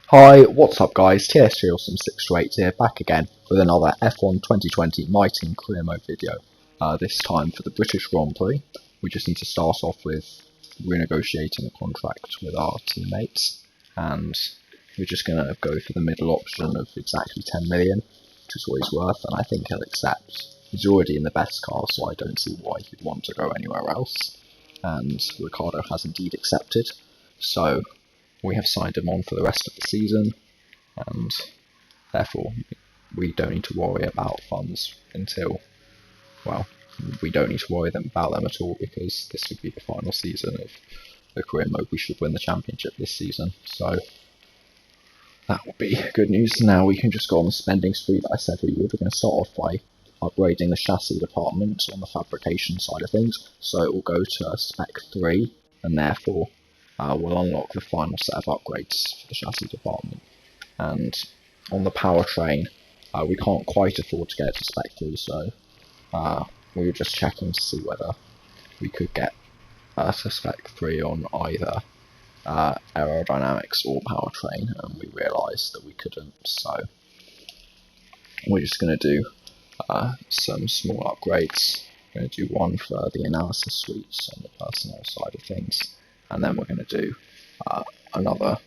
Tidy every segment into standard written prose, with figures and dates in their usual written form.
Hi, what's up guys, TSJAwesome 628 here, back again with another F1 2020 My Team Career Mode video. This time for the British Grand Prix. We just need to start off with renegotiating a contract with our teammates, and we're just going to go for the middle option of exactly 10 million, which is what he's worth, and I think he'll accept. He's already in the best car, so I don't see why he'd want to go anywhere else, and Ricardo has indeed accepted, so we have signed him on for the rest of the season, and therefore we don't need to worry about funds until, well, we don't need to worry about them at all, because this would be the final season of the career mode. We should win the championship this season, so that would be good news. Now we can just go on the spending spree that I said we were going to start off by upgrading the chassis department on the fabrication side of things, so it will go to spec 3, and therefore we'll unlock the final set of upgrades for the chassis department. And on the powertrain, we can't quite afford to get it to spec 3, so we were just checking to see whether we could get to spec 3 on either aerodynamics or powertrain, and we realised that we couldn't, so we're just going to do some small upgrades. We're going to do one for the analysis suites on the personnel side of things, and then we're going to do another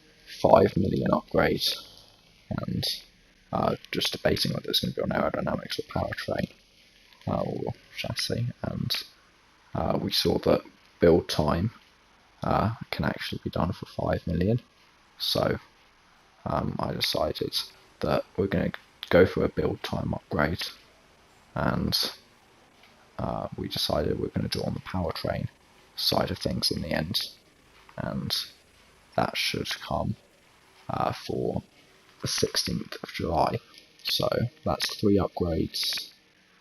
5 million upgrade, and just debating whether it's going to be on aerodynamics or powertrain or chassis. And we saw that build time can actually be done for 5 million, so I decided that we're going to go for a build time upgrade, and we decided we're going to do it on the powertrain side of things in the end, and that should come for the 16th of July. So that's 3 upgrades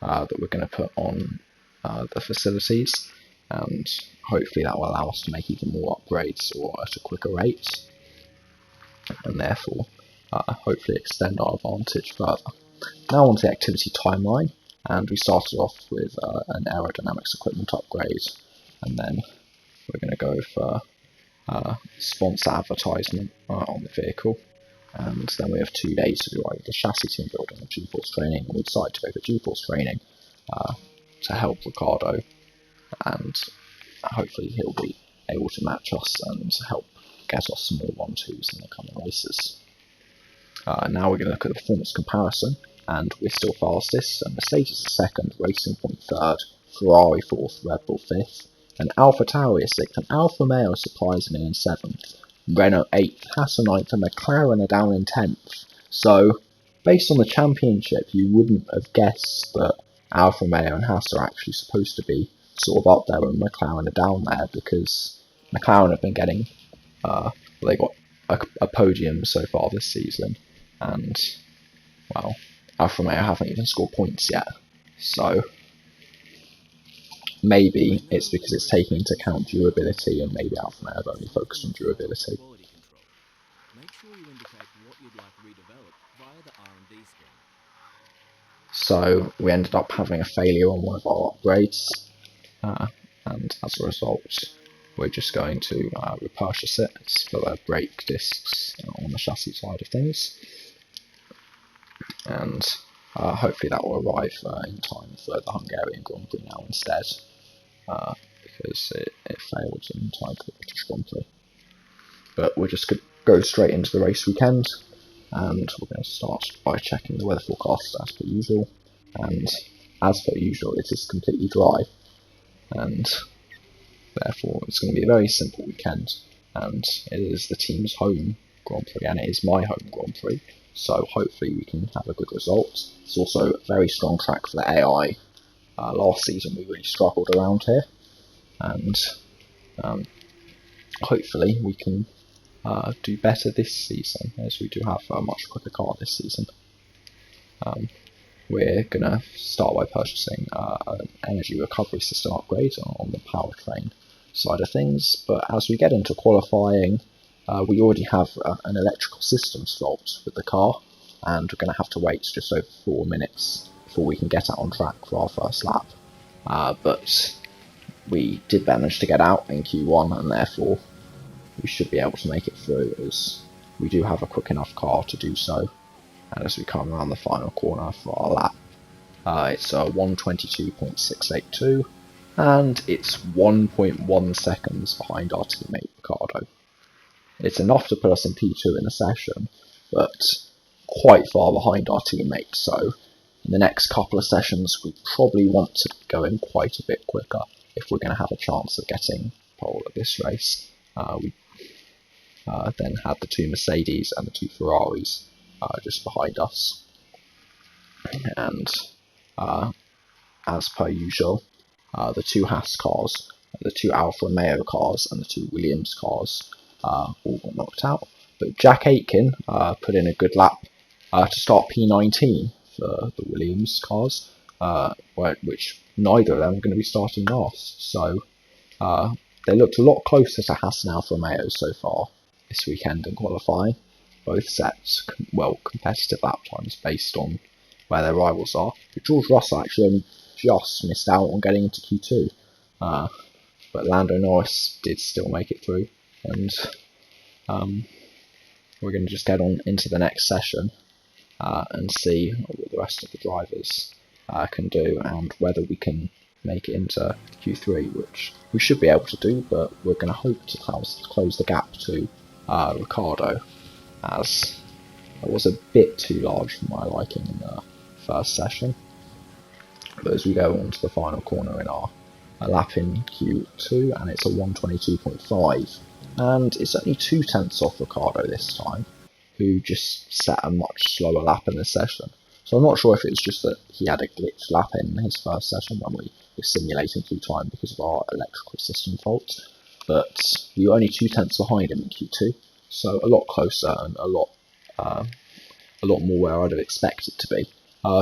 that we're going to put on the facilities, and hopefully that will allow us to make even more upgrades or at a quicker rate, and therefore hopefully extend our advantage further. Now on to the activity timeline, and we started off with an aerodynamics equipment upgrade, and then we're going to go for sponsor advertisement on the vehicle, and then we have 2 days to do either the chassis team building or G-force training, and we decided to go for G-force training to help Ricardo, and hopefully he'll be able to match us and help get us some more 1-2s in the coming races. Now we're going to look at the performance comparison, and we're still fastest, and Mercedes is 2nd, Racing Point 3rd, Ferrari 4th, Red Bull 5th, and Alpha Tauri is 6th, and Alfa Romeo surprisingly in 7th, Renault 8th, Haas 9th, and McLaren are down in 10th. So, based on the championship, you wouldn't have guessed that Alfa Romeo and Haas are actually supposed to be sort of up there, and McLaren are down there, because McLaren have been getting, they got a podium so far this season, and, well, Alfa Romeo haven't even scored points yet, so maybe it's because it's taking into account durability, and maybe Alfa Romeo have only focused on durability. So we ended up having a failure on one of our upgrades, and as a result we're just going to repurchase it. It's for the brake discs on the chassis side of things, and hopefully that will arrive in time for the Hungarian Grand Prix now instead, because it failed in time for the British Grand Prix. But we're just going to go straight into the race weekend, and we're going to start by checking the weather forecast as per usual, and as per usual it is completely dry, and therefore it's going to be a very simple weekend, and it is the team's home Grand Prix, and it is my home Grand Prix, so hopefully we can have a good result. It's also a very strong track for the AI. Last season we really struggled around here, and hopefully we can do better this season, as we do have a much quicker car this season. We're going to start by purchasing an energy recovery system upgrade on the powertrain side of things, but as we get into qualifying, we already have an electrical systems fault with the car, and we're going to have to wait just over 4 minutes before we can get out on track for our first lap. But we did manage to get out in Q1, and therefore we should be able to make it through, as we do have a quick enough car to do so. And as we come around the final corner for our lap, it's 1:22.682, and it's 1.1 seconds behind our teammate Ricardo. It's enough to put us in P2 in the session, but quite far behind our teammate, so in the next couple of sessions we probably want to go in quite a bit quicker if we're going to have a chance of getting pole at this race. We then had the 2 Mercedes and the 2 Ferraris just behind us, and as per usual, the 2 Haas cars, the 2 Alfa Romeo cars and the 2 Williams cars all got knocked out, but Jack Aitken put in a good lap to start P19 for the Williams cars, which neither of them are going to be starting last, so they looked a lot closer to Haas and Alfa Romeo so far this weekend in qualifying. Both sets, competitive lap times based on where their rivals are. But George Russell actually just missed out on getting into Q2, but Lando Norris did still make it through, and we're going to just get on into the next session and see what the rest of the drivers can do and whether we can make it into Q3, which we should be able to do, but we're going to hope to close the gap to Ricardo, as it was a bit too large for my liking in the first session. But as we go on to the final corner in our lap in Q2, and it's a 1:22.5, and it's only 2/10 off Ricardo this time, who just set a much slower lap in this session. So I'm not sure if it's just that he had a glitched lap in his first session when we were simulating through time because of our electrical system fault, but we were only 2/10 behind him in Q2, so a lot closer and a lot more where I'd have expected to be.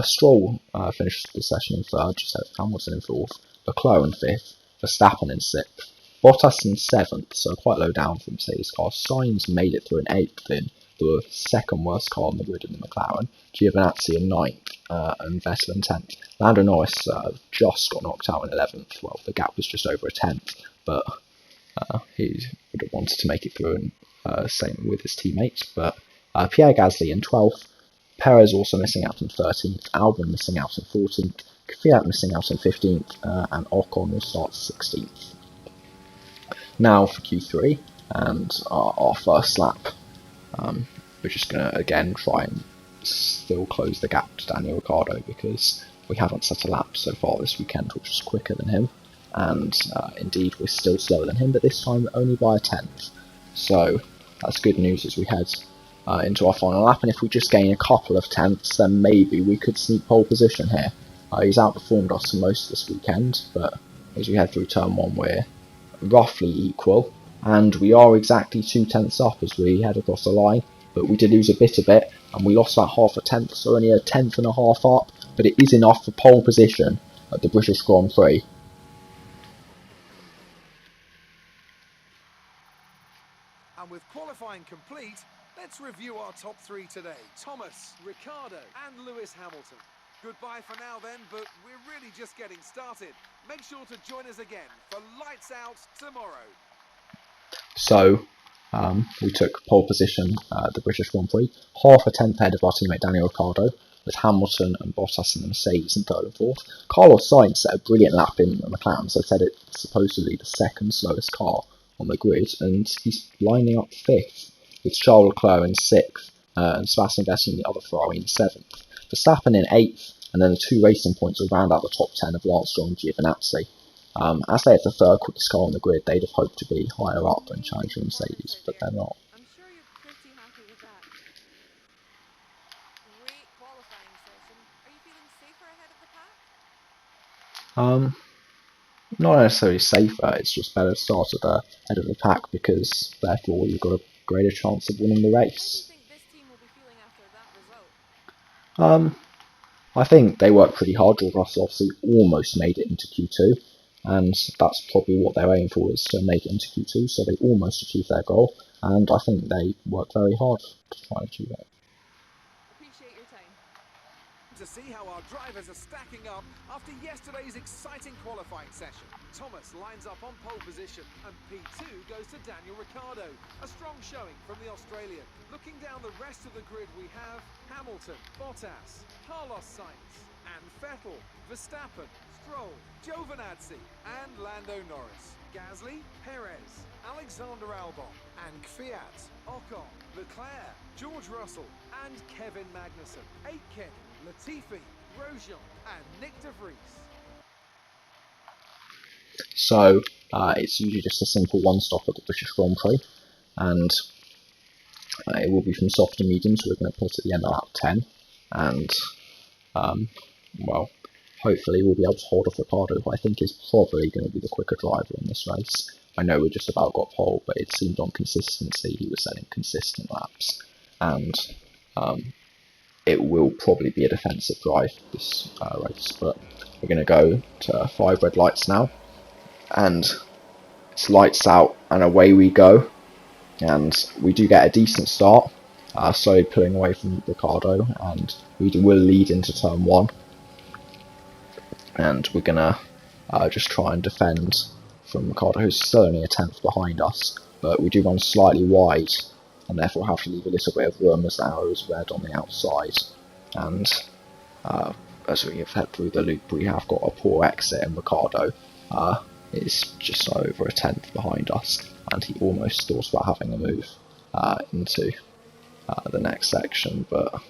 Stroll finished the session in third, just had Hamilton in fourth, Leclerc in fifth, Verstappen in sixth, Bottas in seventh, so quite low down for Mercedes car. Sainz made it through in eighth in the second worst car on the grid in the McLaren, Giovinazzi in ninth, and Vettel in 10th. Lando Norris just got knocked out in 11th. Well, the gap was just over a 10th, but he would have wanted to make it through, and same with his teammates. But Pierre Gasly in 12th, Perez also missing out in 13th, Albon missing out in 14th, Kvyat missing out in 15th, and Ocon will start 16th. Now for Q3 and our first lap. We're just going to again try and still close the gap to Daniel Ricciardo because we haven't set a lap so far this weekend which is quicker than him, and indeed we're still slower than him, but this time only by a 10th. So that's good news as we head into our final lap, and if we just gain a couple of tenths then maybe we could sneak pole position here. He's outperformed us most this weekend, but as we head through turn 1 we're roughly equal, and we are exactly 2 tenths up as we head across the line, but we did lose a bit, and we lost about half a tenth, so only a tenth and a half up, but it is enough for pole position at the British Grand Prix. And with qualifying complete, let's review our top 3 today. Thomas, Ricciardo and Lewis Hamilton. Goodbye for now then, but we're really just getting started. Make sure to join us again for Lights Out tomorrow. So, we took pole position at the British Grand Prix, half a tenth ahead of our teammate Daniel Ricciardo, with Hamilton and Bottas in the Mercedes in third and fourth. Carlos Sainz set a brilliant lap in the McLaren, so said it's supposedly the second slowest car on the grid, and he's lining up fifth, with Charles Leclerc in sixth, and Sebastian Vettel in the other Ferrari in seventh. Verstappen in eighth, and then the 2 racing points will round out the top 10 of Lance Stroll and Giovinazzi. As they have the third quickest car on the grid, they'd have hoped to be higher up and challenging Mercedes, but they're not. I'm sure you're pretty happy with that. Great qualifying session. Are you feeling safer ahead of the pack? Not necessarily safer, it's just better to start at the head of the pack because therefore you've got a greater chance of winning the race. How do you think this team will be feeling after that result? I think they worked pretty hard. George Russell obviously almost made it into Q2, and that's probably what they're aiming for, is to make it into Q2, so they almost achieved their goal, and I think they worked very hard to try and achieve it. Appreciate your time. to see how our drivers are stacking up after yesterday's exciting qualifying session. Thomas lines up on pole position and P2 goes to Daniel Ricciardo. A strong showing from the Australian. Looking down the rest of the grid, we have Hamilton, Bottas, Carlos Sainz and Vettel, Verstappen, Stroll, Giovinazzi and Lando Norris. Gasly, Perez, Alexander Albon and Kvyat, Ocon, Leclerc, George Russell and Kevin Magnussen. Aitken, Latifi, Grosjean and Nick de Vries. So it's usually just a simple one stop at the British Grand Prix, and it will be from soft to medium, so we're going to put at the end of lap 10, and well, hopefully we'll be able to hold off Ricciardo, who I think is probably going to be the quicker driver in this race. I know we just about got pole, but it seemed on consistency he was setting consistent laps, and it will probably be a defensive drive this race. But we're going to go to 5 red lights now, and it's lights out and away we go, and we do get a decent start, slowly pulling away from Ricciardo, and we will lead into turn 1. And we're going to just try and defend from Ricciardo, who's still only a tenth behind us, but we do run slightly wide, and therefore have to leave a little bit of room as the arrow is red on the outside. And as we head through the loop, we have got a poor exit, and Ricciardo is just over a tenth behind us, and he almost thought about having a move into the next section, but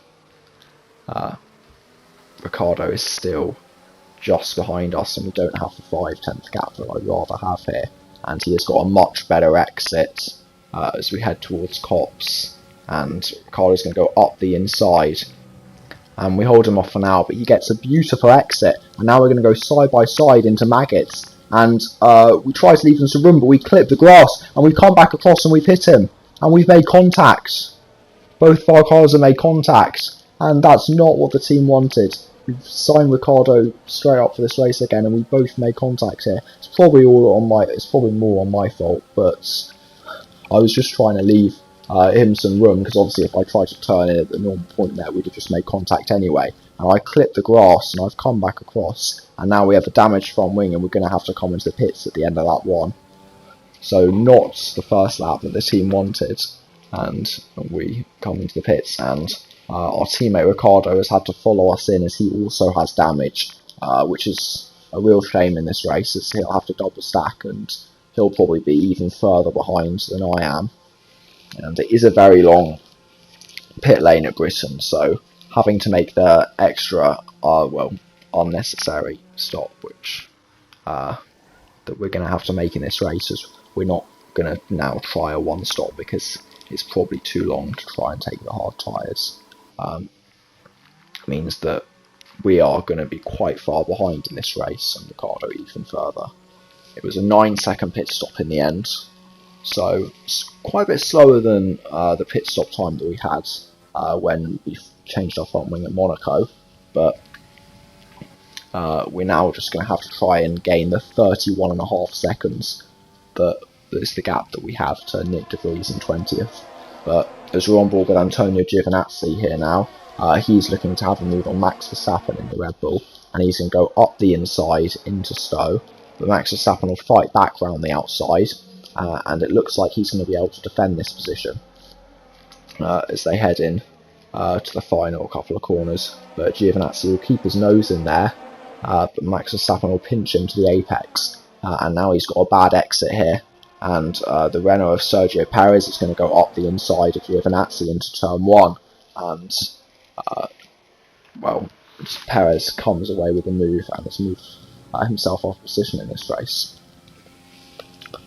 Ricciardo is still just behind us, and we don't have the 5/10 gap that I'd rather have here, and he has got a much better exit as we head towards Copse, and Ricciardo's going to go up the inside, and we hold him off for now, but he gets a beautiful exit, and now we're going to go side by side into Maggots, and we try to leave him some room, but we clip the grass, and we come back across and we've hit him, and we've made contact. Both of our cars have made contact, and that's not what the team wanted. We've signed Ricciardo straight up for this race again, and we both made contact here. It's probably more on my fault, but I was just trying to leave him some room, because obviously if I tried to turn in at the normal point there, we'd have just made contact anyway. And I clipped the grass, and I've come back across, and now we have a damaged front wing, and we're going to have to come into the pits at the end of lap 1. So not the first lap that the team wanted, and we come into the pits, and our teammate Ricciardo has had to follow us in, as he also has damage, which is a real shame in this race, as he'll have to double stack, and he'll probably be even further behind than I am. And it is a very long pit lane at Britain, so having to make the extra, unnecessary stop, which that we're going to have to make in this race, as we're not going to now try a one stop, because it's probably too long to try and take the hard tyres. Means that we are going to be quite far behind in this race, and Ricciardo even further. It was a 9-second pit stop in the end, so it's quite a bit slower than the pit stop time that we had when we changed our front wing at Monaco, but we're now just going to have to try and gain the 31.5 seconds that is the gap that we have to Nick de Vries in 20th. But as we're on board with Antonio Giovinazzi here now, he's looking to have a move on Max Verstappen in the Red Bull, and he's going to go up the inside into Stowe, but Max Verstappen will fight back round the outside, and it looks like he's going to be able to defend this position as they head in to the final couple of corners. But Giovinazzi will keep his nose in there, but Max Verstappen will pinch him to the apex, and now he's got a bad exit here, and the Renault of Sergio Perez is going to go up the inside of Giovinazzi into turn 1, and Perez comes away with a move and has moved himself off position in this race.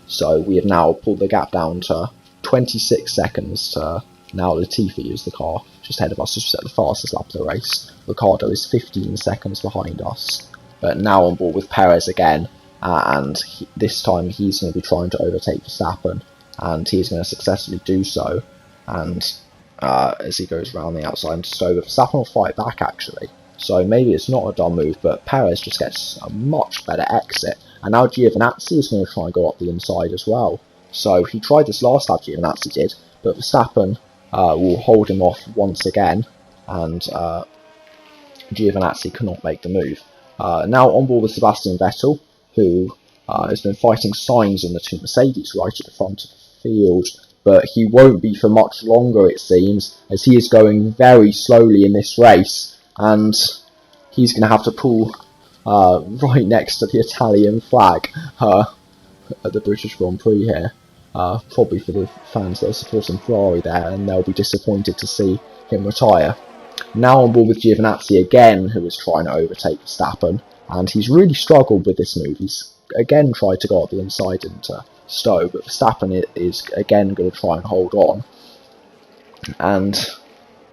So we have now pulled the gap down to 26 seconds to now Latifi, who's the car just ahead of us, just at the fastest lap of the race. Ricciardo is 15 seconds behind us, but now on board with Perez again, and this time he's going to be trying to overtake Verstappen, and he's going to successfully do so, and as he goes around the outside into Stowe, Verstappen will fight back actually, so maybe it's not a dumb move, but Perez just gets a much better exit, and now Giovinazzi is going to try and go up the inside as well. So he tried this last lap, Giovinazzi did, but Verstappen will hold him off once again, and Giovinazzi cannot make the move. Now on board with Sebastian Vettel, who has been fighting signs in the two Mercedes right at the front of the field, but he won't be for much longer, it seems, as he is going very slowly in this race, and he's going to have to pull right next to the Italian flag at the British Grand Prix here. Probably for the fans that are supporting Ferrari there, and they'll be disappointed to see him retire. Now on board with Giovinazzi again, who is trying to overtake Verstappen, and he's really struggled with this move. He's again tried to go up the inside into Stowe, but Verstappen is again going to try and hold on. And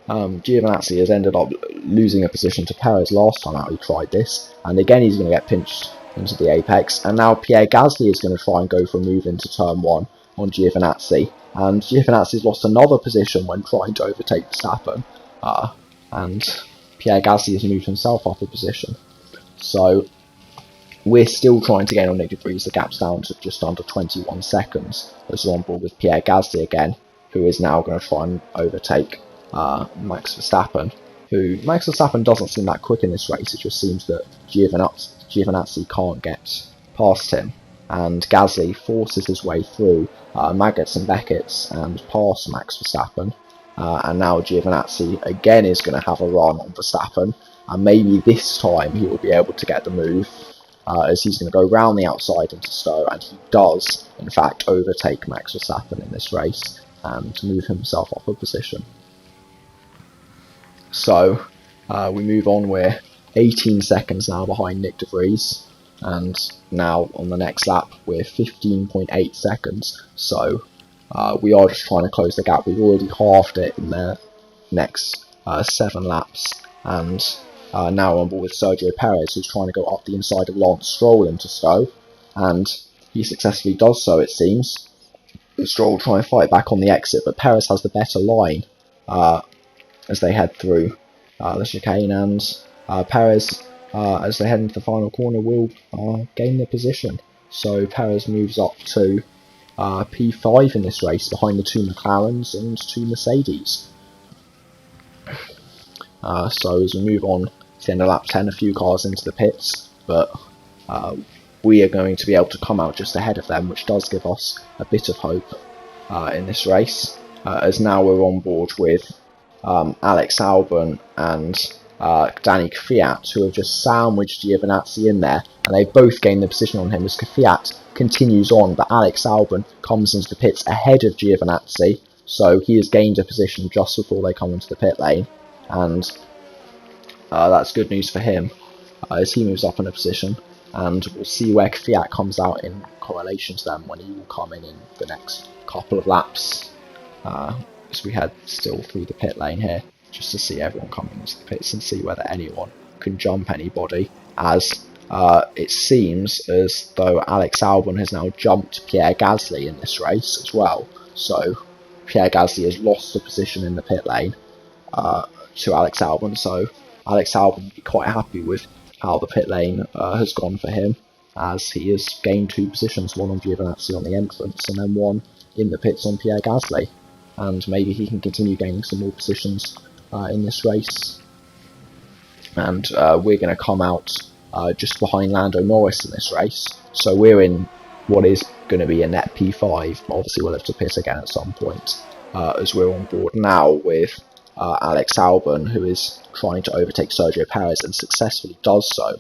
Giovinazzi has ended up losing a position to Perez last time out he tried this, and again he's going to get pinched into the apex, and now Pierre Gasly is going to try and go for a move into turn 1 on Giovinazzi, and Giovinazzi's lost another position when trying to overtake Verstappen, and Pierre Gasly has moved himself up a position. So we're still trying to gain on Nick de Vries. The gap's down to just under 21 seconds as we're on board with Pierre Gasly again, who is now going to try and overtake Max Verstappen, who Max Verstappen doesn't seem that quick in this race. It just seems that Giovinazzi can't get past him, and Gasly forces his way through Maggots and Beckett's and past Max Verstappen, and now Giovinazzi again is going to have a run on Verstappen, and maybe this time he will be able to get the move, as he's going to go round the outside into Stowe, and he does in fact overtake Max Verstappen in this race and move himself up a position. So we move on. We're 18 seconds now behind Nick de Vries, and now on the next lap we're 15.8 seconds, so we are just trying to close the gap. We've already halved it in the next 7 laps, and now on board with Sergio Perez, who's trying to go up the inside of Lance Stroll into Stowe, and he successfully does so, it seems. Stroll will try and fight back on the exit, but Perez has the better line as they head through the chicane, and Perez, as they head into the final corner, will gain the position. So Perez moves up to P5 in this race, behind the 2 McLarens and 2 Mercedes. So as we move on to the end of lap 10, a few cars into the pits, but we are going to be able to come out just ahead of them, which does give us a bit of hope in this race, as now we're on board with Alex Albon and Danny Kvyat, who have just sandwiched Giovinazzi in there, and they both gain the position on him as Kvyat continues on, but Alex Albon comes into the pits ahead of Giovinazzi, so he has gained a position just before they come into the pit lane, and that's good news for him as he moves up in a position, and we'll see where Kvyat comes out in correlation to them when he will come in the next couple of laps, as we head still through the pit lane here, just to see everyone coming into the pits and see whether anyone can jump anybody, as it seems as though Alex Albon has now jumped Pierre Gasly in this race as well, so Pierre Gasly has lost a position in the pit lane to Alex Albon, so Alex Albon will be quite happy with how the pit lane has gone for him, as he has gained 2 positions, one on Giovinazzi on the entrance and then one in the pits on Pierre Gasly, and maybe he can continue gaining some more positions in this race. And we're going to come out just behind Lando Norris in this race, so we're in what is going to be a net P5, but obviously we'll have to pit again at some point, as we're on board now with Alex Albon, who is trying to overtake Sergio Perez and successfully does so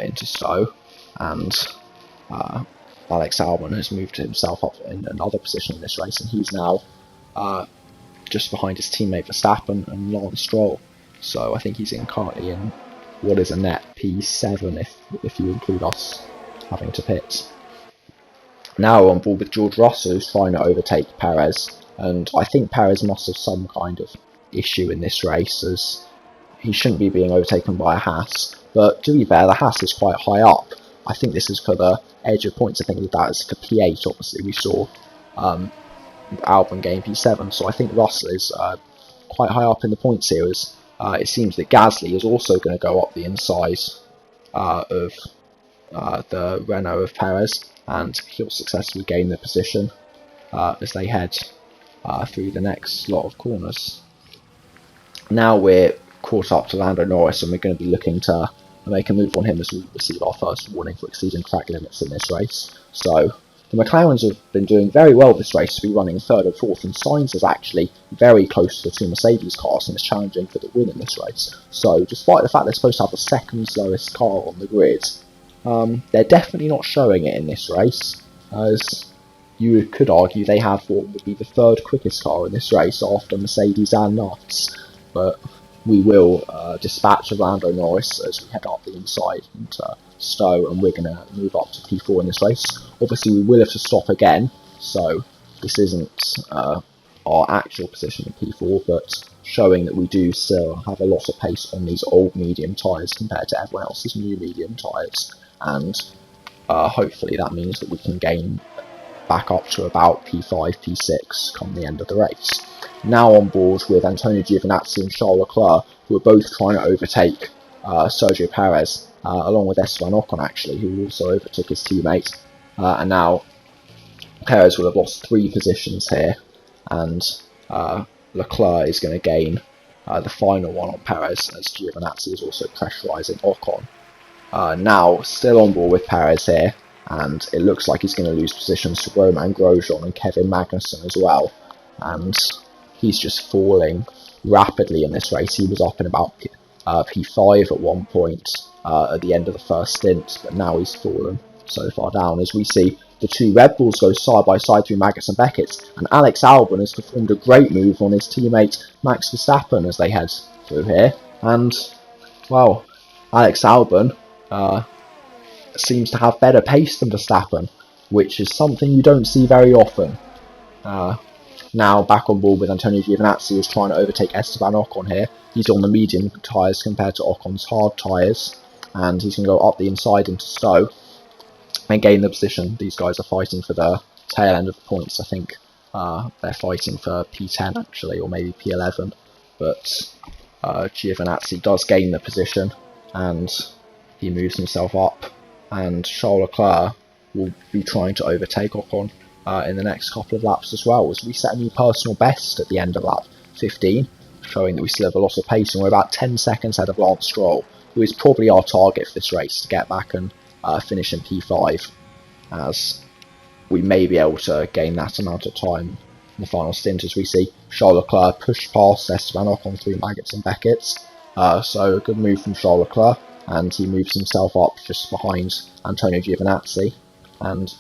into Stowe, and Alex Albon has moved himself up in another position in this race, and he's now just behind his teammate Verstappen and Lance Stroll, so I think he's currently in what is a net P7 if you include us having to pit. Now we're on board with George Russell, who's trying to overtake Perez, and I think Perez must have some kind of issue in this race, as he shouldn't be being overtaken by a Haas, but to be fair, the Haas is quite high up. I think this is for the edge of points. I think that is for P8, obviously we saw Albon gain P7, so I think Russell is quite high up in the points here, as it seems that Gasly is also going to go up the inside of the Renault of Perez, and he'll successfully gain the position as they head through the next lot of corners. Now we're caught up to Lando Norris, and we're going to be looking to make a move on him as we receive our first warning for exceeding track limits in this race. So the McLarens have been doing very well this race, to be running third and fourth, and Sainz is actually very close to the two Mercedes cars and is challenging for the win in this race. So despite the fact they're supposed to have the second slowest car on the grid, they're definitely not showing it in this race, as you could argue they have what would be the third quickest car in this race after Mercedes and Nuts. But we will dispatch of Lando Norris as we head up the inside into Stowe, and we're going to move up to P4 in this race. Obviously we will have to stop again, so this isn't our actual position in P4, but showing that we do still have a lot of pace on these old medium tyres compared to everyone else's new medium tyres, and hopefully that means that we can gain back up to about P5, P6 come the end of the race. Now on board with Antonio Giovinazzi and Charles Leclerc, who are both trying to overtake Sergio Perez, along with Esteban Ocon actually, who also overtook his teammate. And now Perez will have lost 3 positions here, and Leclerc is going to gain the final one on Perez, as Giovinazzi is also pressurising Ocon. Now, still on board with Perez here, and it looks like he's going to lose positions to Romain Grosjean and Kevin Magnussen as well, and he's just falling rapidly in this race. He was up in about P5 at one point at the end of the first stint, but now he's fallen so far down, as we see the two Red Bulls go side by side through Magnussen and Beckett, and Alex Albon has performed a great move on his teammate Max Verstappen as they head through here, and well, Alex Albon seems to have better pace than Verstappen, which is something you don't see very often. Now back on board with Antonio Giovinazzi, who's trying to overtake Esteban Ocon here. He's on the medium tyres compared to Ocon's hard tyres, and he's going to go up the inside into Stowe and gain the position. These guys are fighting for the tail end of the points. I think they're fighting for P10 actually, or maybe P11, but Giovinazzi does gain the position, and he moves himself up, and Charles Leclerc will be trying to overtake Ocon in the next couple of laps as well, as we set a new personal best at the end of lap 15, showing that we still have a lot of pace, and we're about 10 seconds ahead of Lance Stroll, who is probably our target for this race, to get back and finish in P5, as we may be able to gain that amount of time in the final stint, as we see Charles Leclerc push past Esteban Ocon through Maggots and Beckett. So a good move from Charles Leclerc, and he moves himself up just behind Antonio Giovinazzi, and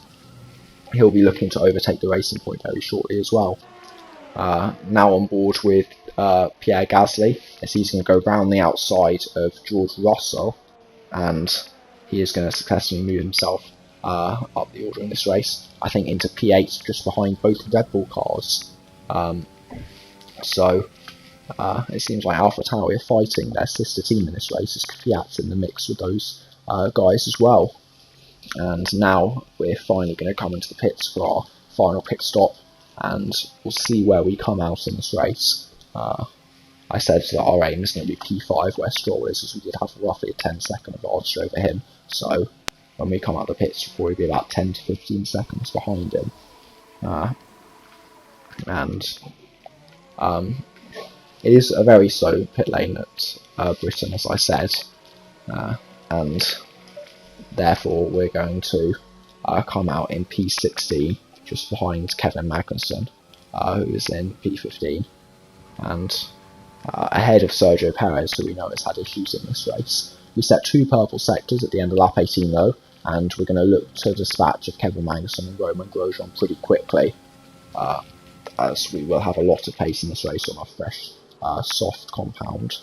he'll be looking to overtake the Racing Point very shortly as well. Now on board with Pierre Gasly, as he's going to go round the outside of George Russell, and he is going to successfully move himself up the order in this race, I think into P8, just behind both Red Bull cars. So it seems like AlphaTauri are fighting their sister team in this race, as Fiat's in the mix with those guys as well. And now we're finally going to come into the pits for our final pit stop, and we'll see where we come out in this race. I said that our aim is going to be P5 where Stroll is, as we did have roughly a 10-second advantage over him, so when we come out the pits we'll probably be about 10 to 15 seconds behind him. It is a very slow pit lane at Britain, as I said, and therefore we're going to come out in P16, just behind Kevin Magnussen, who is in P15, and ahead of Sergio Perez, who we know has had issues in this race. We set 2 purple sectors at the end of lap 18 though, and we're going to look to dispatch of Kevin Magnussen and Romain Grosjean pretty quickly, as we will have a lot of pace in this race on our fresh soft compound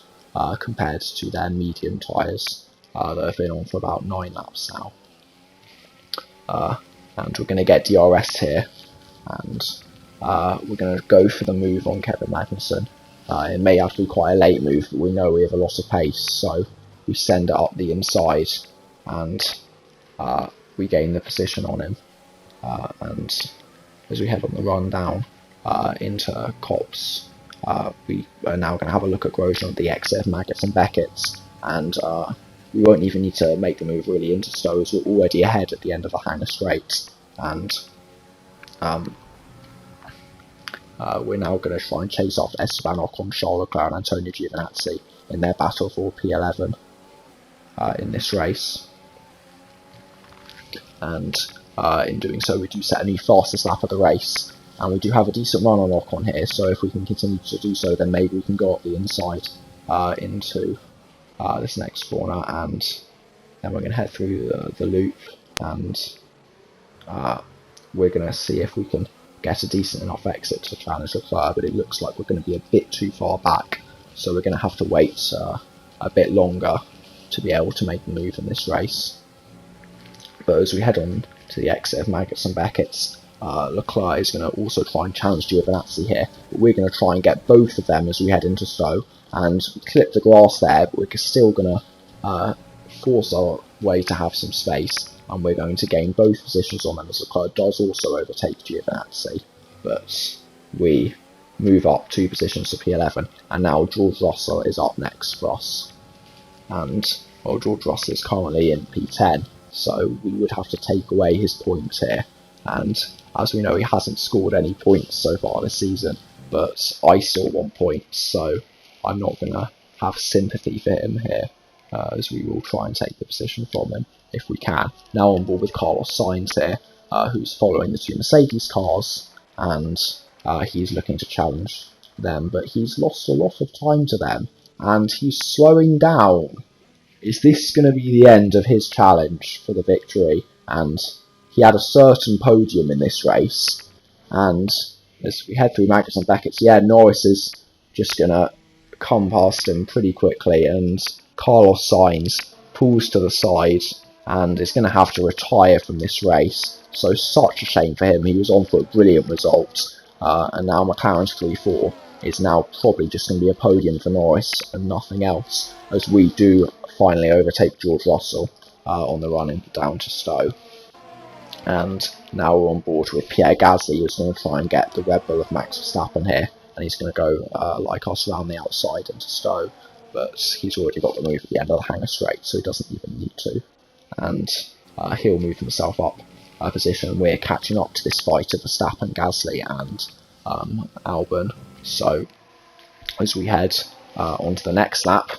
compared to their medium tyres that have been on for about 9 laps now. And we're going to get DRS here, and we're going to go for the move on Kevin Magnussen. It may have to be quite a late move, but we know we have a lot of pace, so we send it up the inside, and we gain the position on him. And as we head on the run down into Copse, we are now going to have a look at Grosjean at the exit of Maggots and Beckett, and we won't even need to make the move really into Stowe, as we're already ahead at the end of the Hangar Straight, and we're now going to try and chase off Esteban Ocon, Charles Leclerc and Antonio Giovinazzi in their battle for P11 in this race. And in doing so, we do set a new fastest lap of the race, and we do have a decent run on Ocon here, so if we can continue to do so, then maybe we can go up the inside into this next corner, and then we're going to head through the loop, and we're going to see if we can get a decent enough exit to challenge Leclerc, but it looks like we're going to be a bit too far back, so we're going to have to wait a bit longer to be able to make a move in this race. But as we head on to the exit of Maggots and Beckett's, Leclerc is going to also try and challenge Giovinazzi here, but we're going to try and get both of them as we head into Stowe, and clip the grass there, but we're still going to force our way to have some space, and we're going to gain both positions on them as Leclerc does also overtake Giovinazzi, but we move up 2 positions to P11, and now George Russell is up next for us. And well, George Russell is currently in P10, so we would have to take away his points here, and as we know, he hasn't scored any points so far this season, but I still want points, so I'm not going to have sympathy for him here, as we will try and take the position from him if we can. Now on board with Carlos Sainz here, who's following the 2 Mercedes cars, and he's looking to challenge them, but he's lost a lot of time to them, and he's slowing down. Is this going to be the end of his challenge for the victory? And he had a certain podium in this race, and as we head through Maggots and Beckett's, Norris is just going to come past him pretty quickly, and Carlos Sainz pulls to the side and is going to have to retire from this race. So such a shame for him. He was on for a brilliant result, and now McLaren's 3-4 is now probably just going to be a podium for Norris and nothing else, as we do finally overtake George Russell on the run down to Stowe. And now we're on board with Pierre Gasly, who's going to try and get the Red Bull of Max Verstappen here, and he's going to go like us around the outside into Stowe, but he's already got the move at the end of the hangar straight, so he doesn't even need to, and he'll move himself up a position. We're catching up to this fight of Verstappen, Gasly and Albon, so as we head onto the next lap,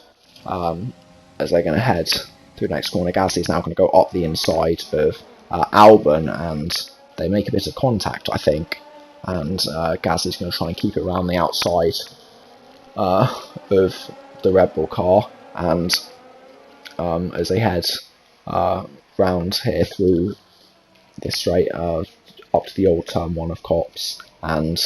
as they're going to head through the next corner, Gasly's now going to go up the inside of Albon, and they make a bit of contact, I think, and Gasly's going to try and keep it around the outside of the Red Bull car, and as they head round here through this straight up to the old turn 1 of Copse, and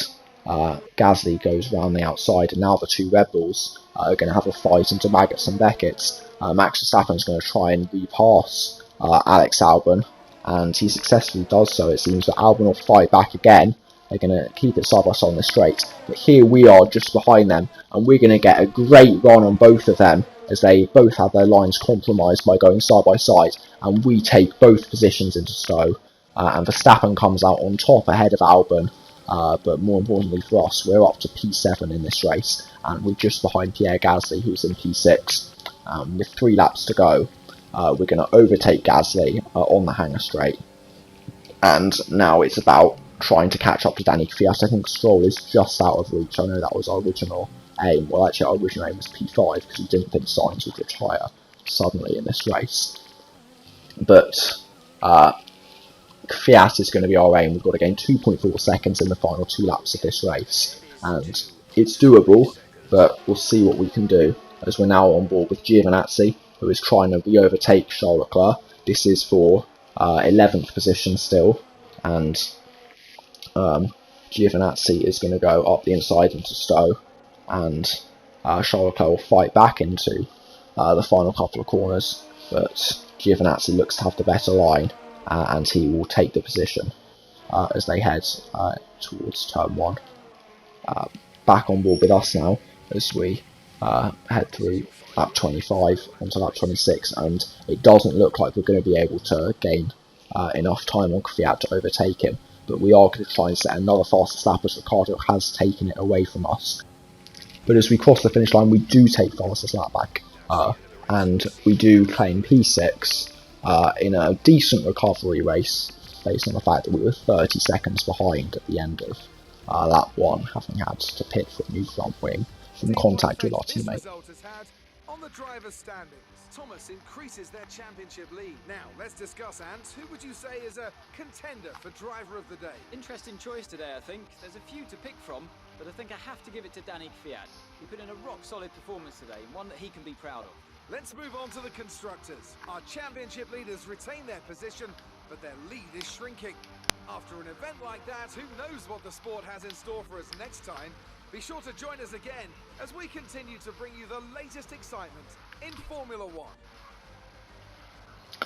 Gasly goes round the outside, and now the 2 Red Bulls are going to have a fight into Maggots and Beckett's. Max Verstappen's going to try and repass Alex Albon, and he successfully does so. It seems that Albon will fight back again. They're going to keep it side by side on the straight, but here we are just behind them, and we're going to get a great run on both of them, as they both have their lines compromised by going side by side, and we take both positions into Stowe, and Verstappen comes out on top ahead of Albon, but more importantly for us, we're up to P7 in this race, and we're just behind Pierre Gasly, who's in P6. With 3 laps to go, we're going to overtake Gasly on the hangar straight, and now it's about trying to catch up to Danny Kvyat. I think Stroll is just out of reach. I know that was our original aim. Well, actually, our original aim was P5 because we didn't think Sainz would retire suddenly in this race. But Kvyat is going to be our aim. We've got to gain 2.4 seconds in the final 2 laps of this race, and it's doable, but we'll see what we can do, as we're now on board with Giovinazzi, who is trying to re-overtake Charles Leclerc. This is for 11th position still, and Giovinazzi is going to go up the inside into Stowe, and Charles Leclerc will fight back into the final couple of corners, but Giovinazzi looks to have the better line, and he will take the position as they head towards turn 1. Back on board with us now as we head through lap 25 onto lap 26, and it doesn't look like we're going to be able to gain enough time on Kvyat to overtake him, but we are going to try and set another fastest lap, as Ricciardo has taken it away from us. But as we cross the finish line, we do take fastest lap back, and we do claim P6 in a decent recovery race, based on the fact that we were 30 seconds behind at the end of lap 1 having had to pit for a new front wing from contact with our teammate. Result has had on the driver's standings. Thomas increases their championship lead. Now, let's discuss, Ant. Who would you say is a contender for driver of the day? Interesting choice today, I think. There's a few to pick from, but I think I have to give it to Danny Kvyat. He put in a rock-solid performance today, one that he can be proud of. Let's move on to the constructors. Our championship leaders retain their position, but their lead is shrinking. After an event like that, who knows what the sport has in store for us next time? Be sure to join us again as we continue to bring you the latest excitement in Formula One.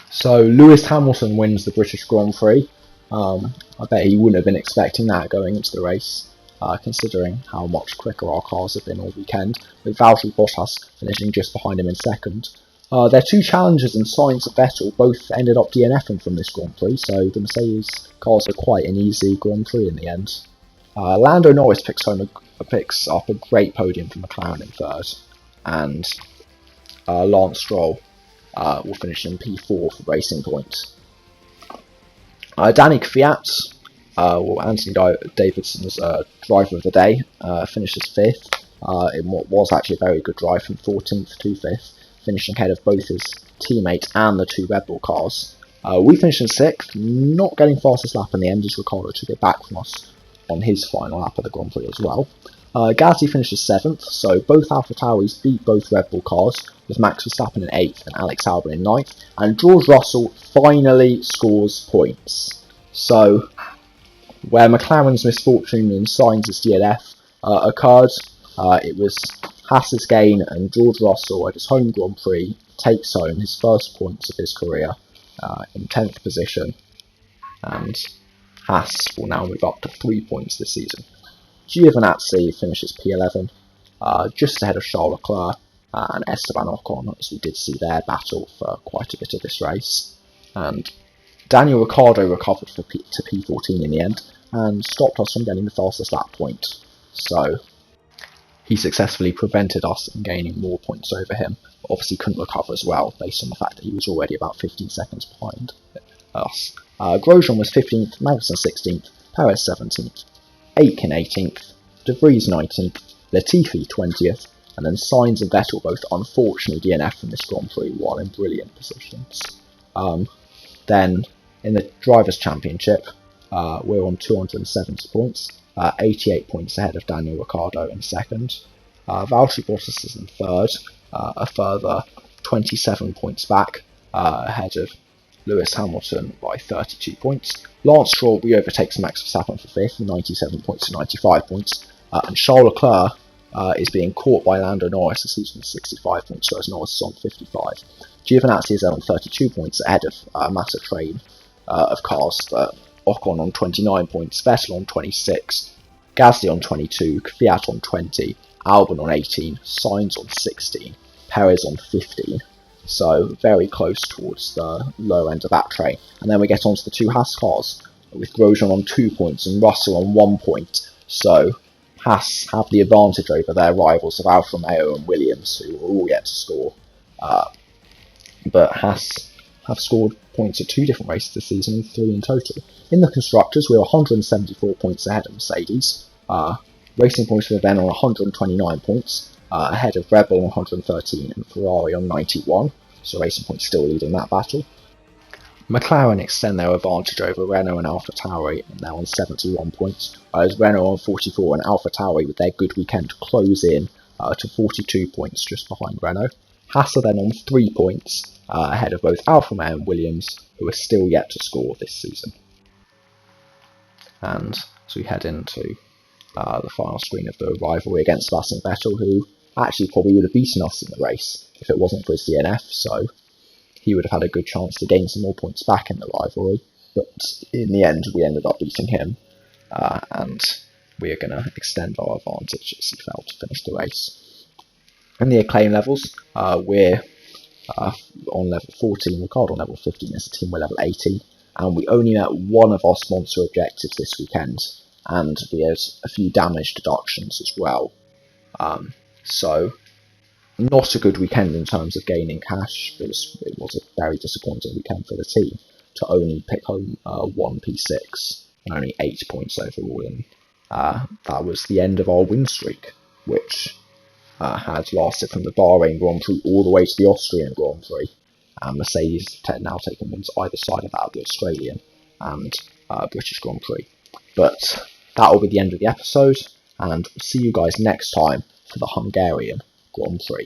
So Lewis Hamilton wins the British Grand Prix. I bet he wouldn't have been expecting that going into the race, considering how much quicker our cars have been all weekend, with Valtteri Bottas finishing just behind him in second. Their two challengers and Sainz and Vettel both ended up DNFing from this Grand Prix, so the Mercedes cars are quite an easy Grand Prix in the end. Lando Norris picks up a great podium for McLaren in third, and Lance Stroll will finish in P4 for Racing Point. Danny Kvyat, Anthony Davidson's driver of the day, finishes fifth in what was actually a very good drive from 14th to 5th, finishing ahead of both his teammate and the two Red Bull cars. We finished in 6th, not getting fastest lap in the end as Ricciardo took it back from us on his final lap of the Grand Prix as well. Gasly finishes 7th, so both AlphaTauris beat both Red Bull cars, with Max Verstappen in 8th and Alex Albon in 9th, and George Russell finally scores points. So, where McLaren's misfortune and Sainz's DNF occurred, it was Haas's gain, and George Russell at his home Grand Prix takes home his first points of his career in 10th position, and Haas will now move up to 3 points this season. Giovinazzi finishes P11, just ahead of Charles Leclerc and Esteban Ocon, as we did see their battle for quite a bit of this race. And Daniel Ricciardo recovered to P14 in the end and stopped us from getting the fastest lap point. So he successfully prevented us from gaining more points over him. Obviously couldn't recover as well, based on the fact that he was already about 15 seconds behind us. Grosjean was 15th, Magnussen 16th, Perez 17th, Aitken 18th, De Vries 19th, Latifi 20th, and then Sainz and Vettel both unfortunately DNF from this Grand Prix while in brilliant positions. Then in the Drivers' Championship, we're on 270 points, 88 points ahead of Daniel Ricciardo in second. Valtteri Bottas is in third, a further 27 points back, ahead of Lewis Hamilton by 32 points. Lance Stroll re-overtakes Max Verstappen for 5th, 97 points to 95 points. And Charles Leclerc is being caught by Lando Norris as he's on 65 points, whereas Norris is on 55. Giovinazzi is on 32 points ahead of a massive train of cars. Ocon on 29 points, Vettel on 26, Gasly on 22, Kvyat on 20, Albon on 18, Sainz on 16, Perez on 15. So very close towards the low end of that train. And then we get onto the two Haas cars, with Grosjean on 2 points and Russell on 1 point. So Haas have the advantage over their rivals of Alfa Romeo and Williams, who are all yet to score. But Haas have scored points at 2 different races this season, 3 in total. In the Constructors, we're 174 points ahead of Mercedes. Racing Points were then on 129 points, ahead of Red Bull on 113 and Ferrari on 91, so Racing Point still leading that battle. McLaren extend their advantage over Renault and AlphaTauri, and they're on 71 points, whereas Renault on 44 and AlphaTauri with their good weekend close in to 42 points just behind Renault. Haas are then on 3 points, ahead of both Alfa Romeo and Williams, who are still yet to score this season. And as we head into the final screen of the rivalry against Sebastian Vettel, who actually probably would have beaten us in the race if it wasn't for his DNF, so he would have had a good chance to gain some more points back in the rivalry, but in the end we ended up beating him, and we are going to extend our advantage as he failed to finish the race. In the acclaim levels, we're on level 14, Ricciardo on level 15 as a team, we're level 18, and we only met one of our sponsor objectives this weekend, and we had a few damage deductions as well. So, not a good weekend in terms of gaining cash. It was a very disappointing weekend for the team to only pick home 1 P6 and only 8 points overall in that was the end of our win streak, which had lasted from the Bahrain Grand Prix all the way to the Austrian Grand Prix. Mercedes have now taken wins either side of that, of the Australian and British Grand Prix. But that will be the end of the episode, and see you guys next time for the Hungarian Grand Prix.